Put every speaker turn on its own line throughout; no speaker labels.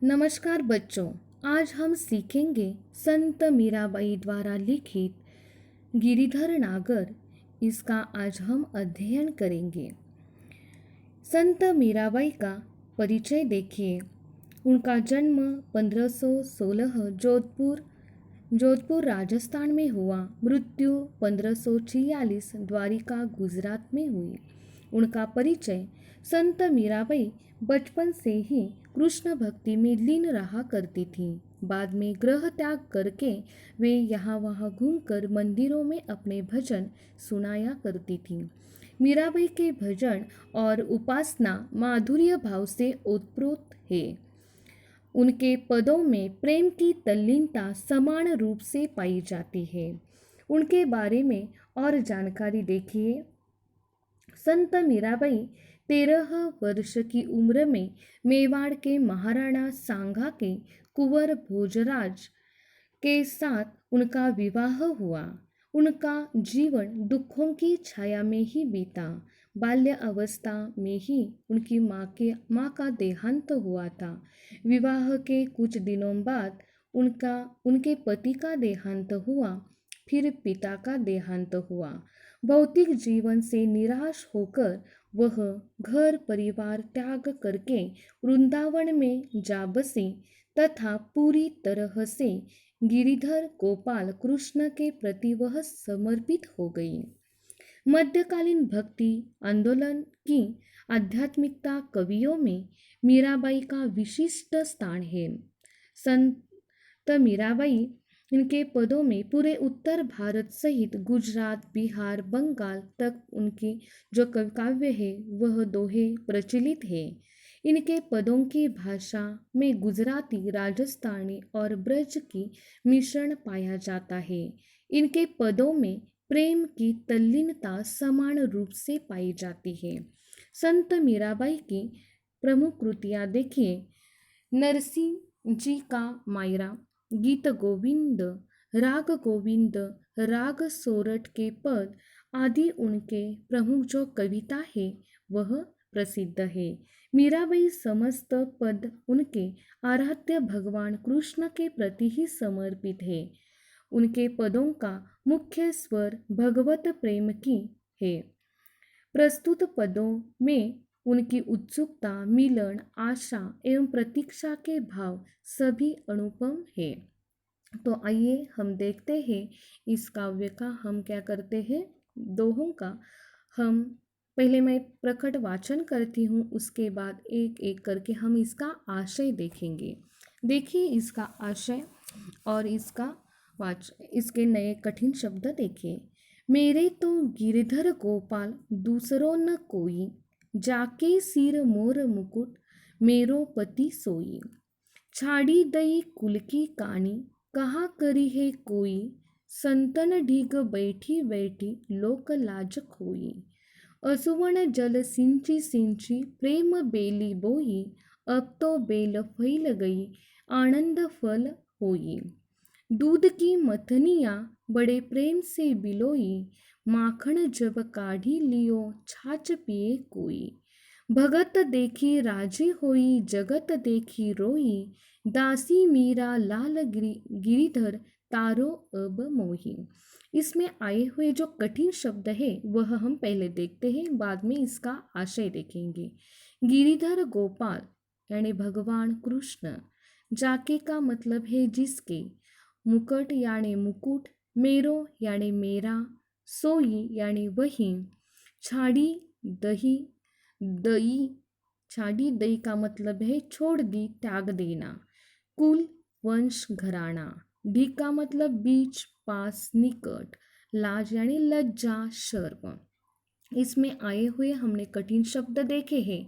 नमस्कार बच्चों। आज हम सीखेंगे संत मीराबाई द्वारा लिखित गिरिधर नागर। इसका आज हम अध्ययन करेंगे। संत मीराबाई का परिचय देखिए। उनका जन्म 1516 जोधपुर राजस्थान में हुआ। मृत्यु 1546 द्वारिका गुजरात में हुई। उनका परिचय। संत मीराबाई बचपन से ही कृष्ण भक्ति में लीन रहा करती थी। बाद में गृह त्याग करके वे यहाँ वहाँ घूमकर मंदिरों में अपने भजन सुनाया करती थी। मीराबाई के भजन और उपासना माधुर्य भाव से ओतप्रोत है। उनके पदों में प्रेम की तल्लीनता समान रूप से पाई जाती है। उनके बारे में और जानकारी देखिए। संत मीराबाई 13 वर्ष की उम्र में मेवाड़ के महाराणा सांगा के कुंवर भोजराज के साथ उनका विवाह हुआ। उनका जीवन दुखों की छाया में ही बीता। बाल्य अवस्था में ही उनकी माँ का देहांत हुआ था। विवाह के कुछ दिनों बाद उनके पति का देहांत हुआ। फिर पिता का देहांत हुआ। भौतिक जीवन से निराश होकर वह घर परिवार त्याग करके वृंदावन में जा बसी तथा पूरी तरह से गिरिधर गोपाल कृष्ण के प्रति वह समर्पित हो गई। मध्यकालीन भक्ति आंदोलन की आध्यात्मिकता कवियों में मीराबाई का विशिष्ट स्थान है। संत मीराबाई इनके पदों में पूरे उत्तर भारत सहित गुजरात, बिहार, बंगाल तक उनकी जो काव्य है वह दोहे प्रचलित है। इनके पदों की भाषा में गुजराती, राजस्थानी और ब्रज की मिश्रण पाया जाता है। इनके पदों में प्रेम की तल्लीनता समान रूप से पाई जाती है। संत मीराबाई की प्रमुख कृतियाँ देखिए। नरसिंह जी का मायरा, गीत गोविंद, राग गोविंद, राग सोरठ के पद आदि उनके प्रमुख जो कविता है वह प्रसिद्ध है। मीराबाई समस्त पद उनके आराध्य भगवान कृष्ण के प्रति ही समर्पित है। उनके पदों का मुख्य स्वर भगवत प्रेम की है। प्रस्तुत पदों में उनकी उत्सुकता, मिलन, आशा एवं प्रतीक्षा के भाव सभी अनुपम है। तो आइए हम देखते हैं इस काव्य का हम क्या करते हैं, दोहों का। हम पहले मैं प्रकट वाचन करती हूँ, उसके बाद एक एक करके हम इसका आशय देखेंगे। देखिए इसका आशय और इसके नए कठिन शब्द देखिए। मेरे तो गिरधर गोपाल दूसरो न कोई, जाके सिर मोर मुकुट मेरो पति सोई। छाड़ी दई कुल की कानी, कहा करी है कोई, संतन ढीग बैठी बैठी लोक लाज खोई। असुवन जल सिंची सिंची प्रेम बेली बोई, अब तो बेल फैल गई आनंद फल होई। दूध की मथनिया बड़े प्रेम से बिलोई, माखन जब काढ़ी लियो छाछ पिए कोई। भगत देखी राजी होई, जगत देखी रोई, दासी मीरा लाल गिरिधर तारो अब मोही। इसमें आए हुए जो कठिन शब्द है वह हम पहले देखते हैं, बाद में इसका आशय देखेंगे। गिरिधर गोपाल यानी भगवान कृष्ण, जाके का मतलब है जिसके, मुकुट यानी मुकुट, मेरो यानी मेरा, सोई यानी वही, छाड़ी दही दई, छाड़ी दई का मतलब है छोड़ दी, त्याग देना, कुल वंश घराना, ढी का मतलब बीच, पास, निकट, लाज यानी लज्जा, शर्म। इसमें आए हुए हमने कठिन शब्द देखे हैं।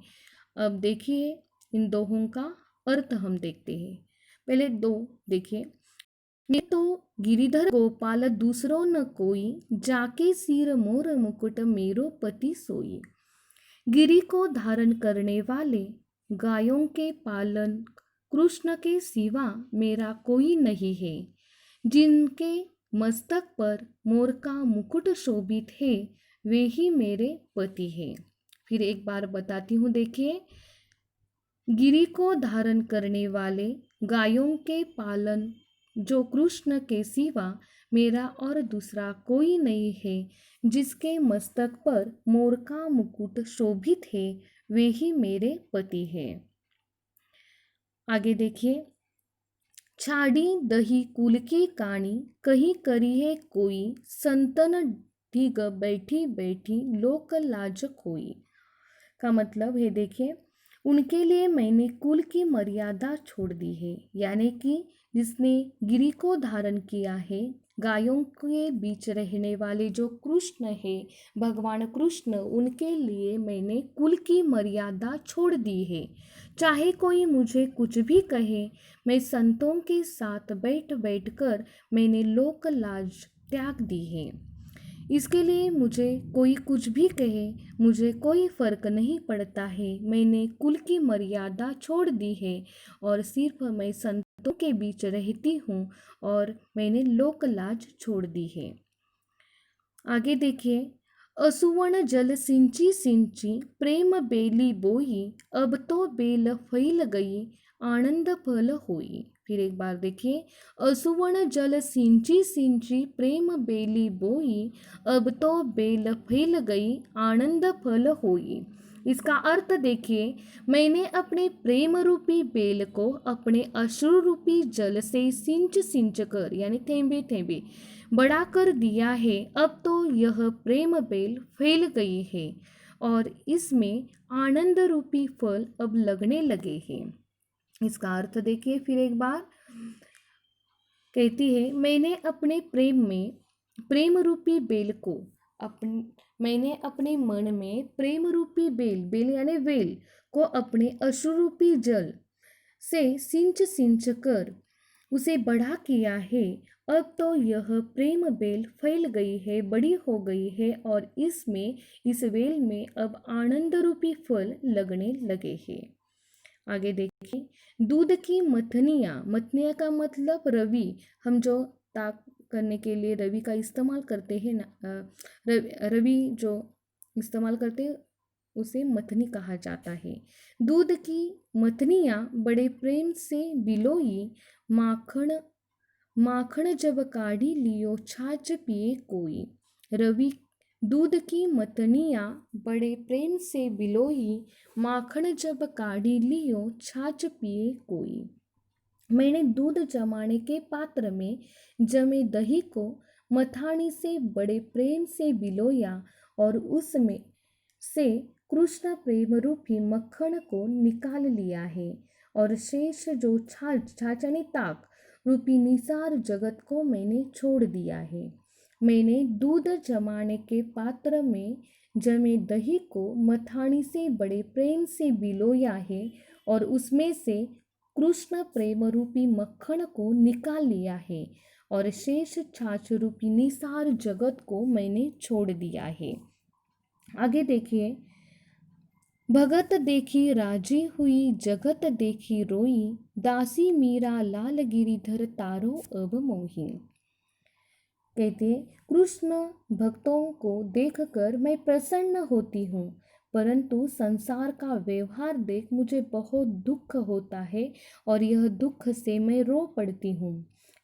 अब देखिए इन दोहों का अर्थ हम देखते हैं। पहले दो देखिए। मैं तो गिरिधर गोपाल दूसरो न कोई, जाके सिर मोर मुकुट मेरो पति सोई। गिरि को धारण करने वाले, गायों के पालन कृष्ण के सिवा मेरा कोई नहीं है। जिनके मस्तक पर मोर का मुकुट शोभित है वे ही मेरे पति हैं। फिर एक बार बताती हूँ, देखिए। गिरी को धारण करने वाले गायों के पालन जो कृष्ण के सिवा मेरा और दूसरा कोई नहीं है, जिसके मस्तक पर मोर का मुकुट शोभित है, वे ही मेरे पति है। आगे देखिए, छाड़ी दही कुल की कानी, कहीं करी है कोई, संतन ढिग बैठी बैठी लोक लाज कोई। का मतलब है, देखिए, उनके लिए मैंने कुल की मर्यादा छोड़ दी है, यानी कि जिसने गिरी को धारण किया है, गायों के बीच रहने वाले जो कृष्ण है, भगवान कृष्ण, उनके लिए मैंने कुल की मर्यादा छोड़ दी है। चाहे कोई मुझे कुछ भी कहे, मैं संतों के साथ बैठ बैठ कर मैंने लोक लाज त्याग दी है। इसके लिए मुझे कोई कुछ भी कहे, मुझे कोई फर्क नहीं पड़ता है। मैंने कुल की मर्यादा छोड़ दी है और सिर्फ मैं संतों के बीच रहती हूँ और मैंने लोक लाज छोड़ दी है। आगे देखिए, असुवन जल सिंची सिंची प्रेम बेली बोई, अब तो बेल फैल गई आनंद फल होई। फिर एक बार देखिए, असुवन जल सिंची सिंची प्रेम बेली बोई, अब तो बेल फैल गई आनंद फल होई। इसका अर्थ देखिए, मैंने अपने प्रेम रूपी बेल को अपने अश्रु रूपी जल से सिंच सिंच कर, यानी थेंबे थेंबे बड़ा कर दिया है। अब तो यह प्रेम बेल फैल गई है और इसमें आनंद रूपी फल अब लगने लगे हैं। इसका अर्थ देखिए फिर एक बार, कहती है, मैंने अपने प्रेम रूपी बेल को मैंने अपने मन में प्रेम रूपी बेल यानी वेल को अपने अश्रु रूपी जल से सिंच सिंच कर उसे बड़ा किया है। अब तो यह प्रेम बेल फैल गई है, बड़ी हो गई है और इस बेल में अब आनंद रूपी फल लगने लगे हैं। आगे देखिए, दूध की मथनिया का मतलब रवि, हम जो ताक करने के लिए रवि का इस्तेमाल करते हैं ना, रवि जो इस्तेमाल करते हैं उसे मथनी कहा जाता है। दूध की मथनियाँ बड़े प्रेम से बिलोई, माखन माखन जब काढ़ी लियो छाछ पिए कोई। रवि दूध की मथनियाँ बड़े प्रेम से बिलोई, माखन जब काढ़ी लियो छाछ पिए कोई। मैंने दूध जमाने के पात्र में जमे दही को मथानी से बड़े प्रेम से बिलोया और उसमें से कृष्ण प्रेम रूपी मक्खन को निकाल लिया है और शेष जो छाछ यानी ताक रूपी निसार जगत को मैंने छोड़ दिया है। मैंने दूध जमाने के पात्र में जमे दही को मथानी से बड़े प्रेम से बिलोया है और उसमें से कृष्ण प्रेम रूपी मक्खन को निकाल लिया है और शेष छाछ रूपी निसार जगत को मैंने छोड़ दिया है। आगे देखिए, भगत देखी राजी हुई, जगत देखी रोई, दासी मीरा लाल गिरिधर तारो अब मोही। कहते, कृष्ण भक्तों को देखकर मैं प्रसन्न होती हूँ, परंतु संसार का व्यवहार देख मुझे बहुत दुख होता है और यह दुख से मैं रो पड़ती हूँ।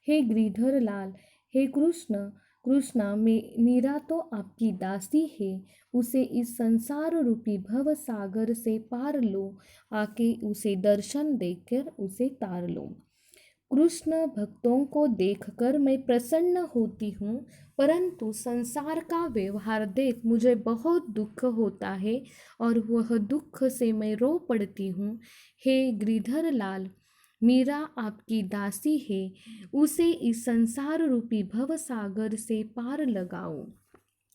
हे गिरिधर लाल, हे कृष्णा मीरा तो आपकी दासी है, उसे इस संसार रूपी भव सागर से पार लो, आके उसे दर्शन देकर उसे तार लो। कृष्ण भक्तों को देखकर मैं प्रसन्न होती हूँ, परंतु संसार का व्यवहार देख मुझे बहुत दुख होता है और वह दुख से मैं रो पड़ती हूँ। हे गिरिधर लाल, मीरा आपकी दासी है, उसे इस संसार रूपी भव सागर से पार लगाओ,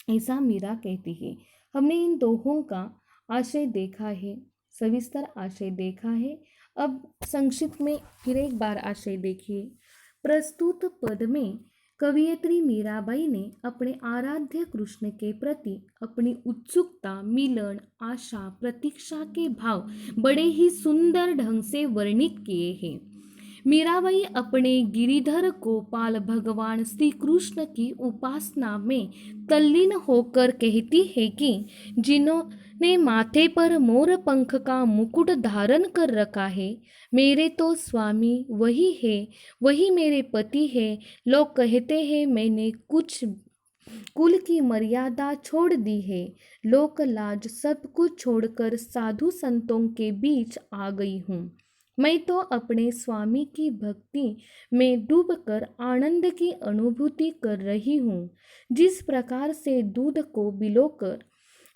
ऐसा मीरा कहती है। हमने इन दोहों का आशय देखा है, सविस्तर आशय देखा है। अब संक्षिप्त में फिर एक बार आशय देखिए। प्रस्तुत पद में कवयित्री मीराबाई ने अपने आराध्य कृष्ण के प्रति अपनी उत्सुकता, मिलन, आशा, प्रतीक्षा के भाव बड़े ही सुंदर ढंग से वर्णित किए हैं। मीराबाई अपने गिरिधर गोपाल भगवान श्री कृष्ण की उपासना में तल्लीन होकर कहती है कि ने माथे पर मोर पंख का मुकुट धारण कर रखा है। मेरे तो स्वामी वही है, वही मेरे पति है। लोग कहते हैं मैंने कुछ कुल की मर्यादा छोड़ दी है। लोक लाज सब कुछ छोड़कर साधु संतों के बीच आ गई हूँ। मैं तो अपने स्वामी की भक्ति में डूबकर आनंद की अनुभूति कर रही हूँ। जिस प्रकार से दूध को बिलोकर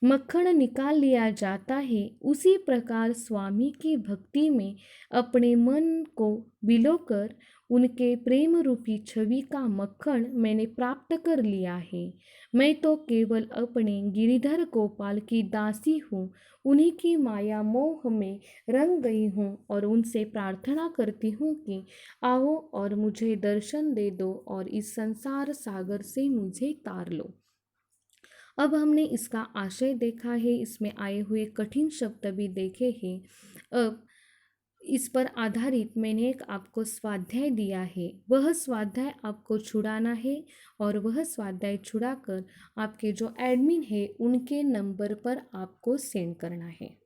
मक्खन निकाल लिया जाता है, उसी प्रकार स्वामी की भक्ति में अपने मन को बिलोकर उनके प्रेम रूपी छवि का मक्खन मैंने प्राप्त कर लिया है। मैं तो केवल अपने गिरिधर गोपाल की दासी हूँ। उन्हीं की माया मोह में रंग गई हूँ और उनसे प्रार्थना करती हूँ कि आओ और मुझे दर्शन दे दो और इस संसार सागर से मुझे तार लो। अब हमने इसका आशय देखा है, इसमें आए हुए कठिन शब्द भी देखे हैं। अब इस पर आधारित मैंने एक आपको स्वाध्याय दिया है, वह स्वाध्याय आपको छुड़ाना है और वह स्वाध्याय छुड़ाकर आपके जो एडमिन है उनके नंबर पर आपको सेंड करना है।